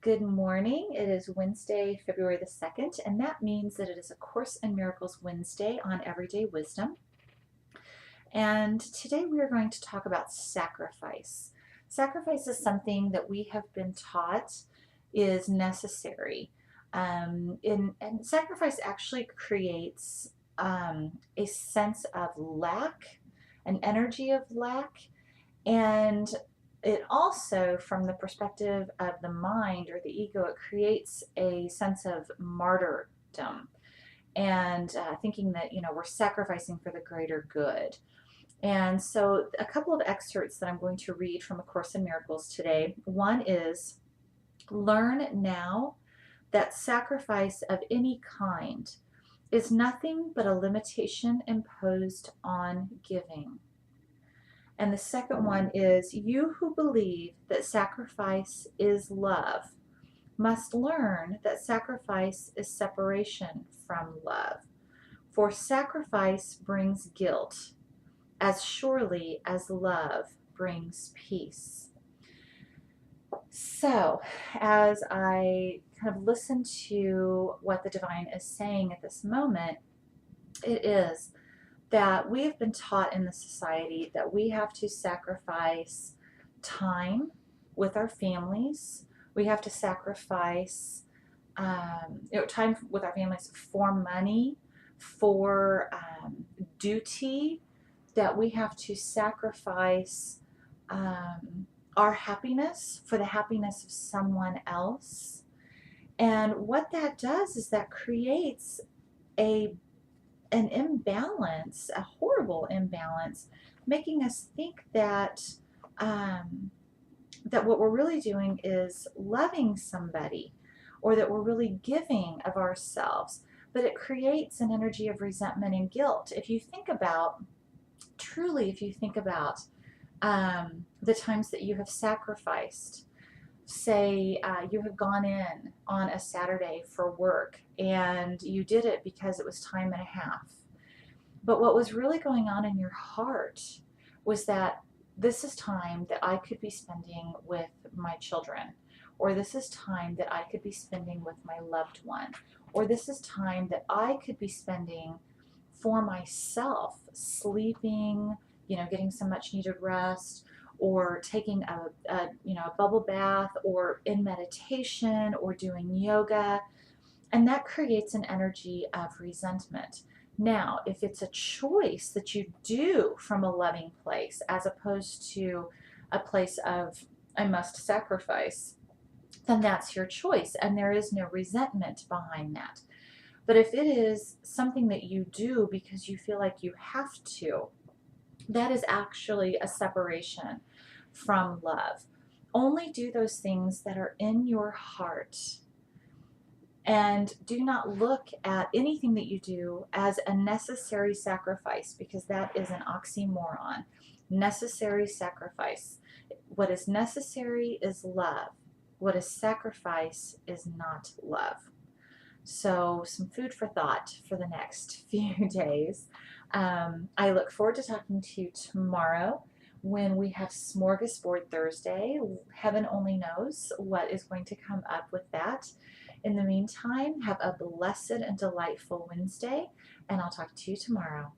Good morning. It is Wednesday, February the 2nd, and that means that it is a Course in Miracles Wednesday on Everyday Wisdom. And today we are going to talk about sacrifice. Sacrifice is something that we have been taught is necessary. And sacrifice actually creates a sense of lack, an energy of lack, and it also, from the perspective of the mind or the ego, it creates a sense of martyrdom and thinking that, we're sacrificing for the greater good. And so, a couple of excerpts that I'm going to read from A Course in Miracles today. One is, learn now that sacrifice of any kind is nothing but a limitation imposed on giving. And the second one is, you who believe that sacrifice is love must learn that sacrifice is separation from love. For sacrifice brings guilt as surely as love brings peace. So, as I kind of listen to what the divine is saying at this moment, it is that we have been taught in the society that we have to sacrifice time with our families. We have to sacrifice time with our families for money, for duty, that we have to sacrifice our happiness for the happiness of someone else. And what that does is that creates an imbalance, a horrible imbalance, making us think that that what we're really doing is loving somebody, or that we're really giving of ourselves. But it creates an energy of resentment and guilt. If you think about, truly, if you think about the times that you have sacrificed, say you have gone in on a Saturday for work and you did it because it was time and a half. But what was really going on in your heart was that this is time that I could be spending with my children, or this is time that I could be spending with my loved one, or this is time that I could be spending for myself, sleeping, getting some much needed rest, or taking a bubble bath, or in meditation, or doing yoga. And that creates an energy of resentment. Now, if it's a choice that you do from a loving place as opposed to a place of I must sacrifice, then that's your choice, and there is no resentment behind that. But if it is something that you do because you feel like you have to, that is actually a separation from love. Only do those things that are in your heart, and do not look at anything that you do as a necessary sacrifice, because that is an oxymoron. Necessary sacrifice. What is necessary is love. What is sacrifice is not love. So, some food for thought for the next few days. I look forward to talking to you tomorrow when we have Smorgasbord Thursday. Heaven only knows what is going to come up with that. In the meantime, have a blessed and delightful Wednesday, and I'll talk to you tomorrow.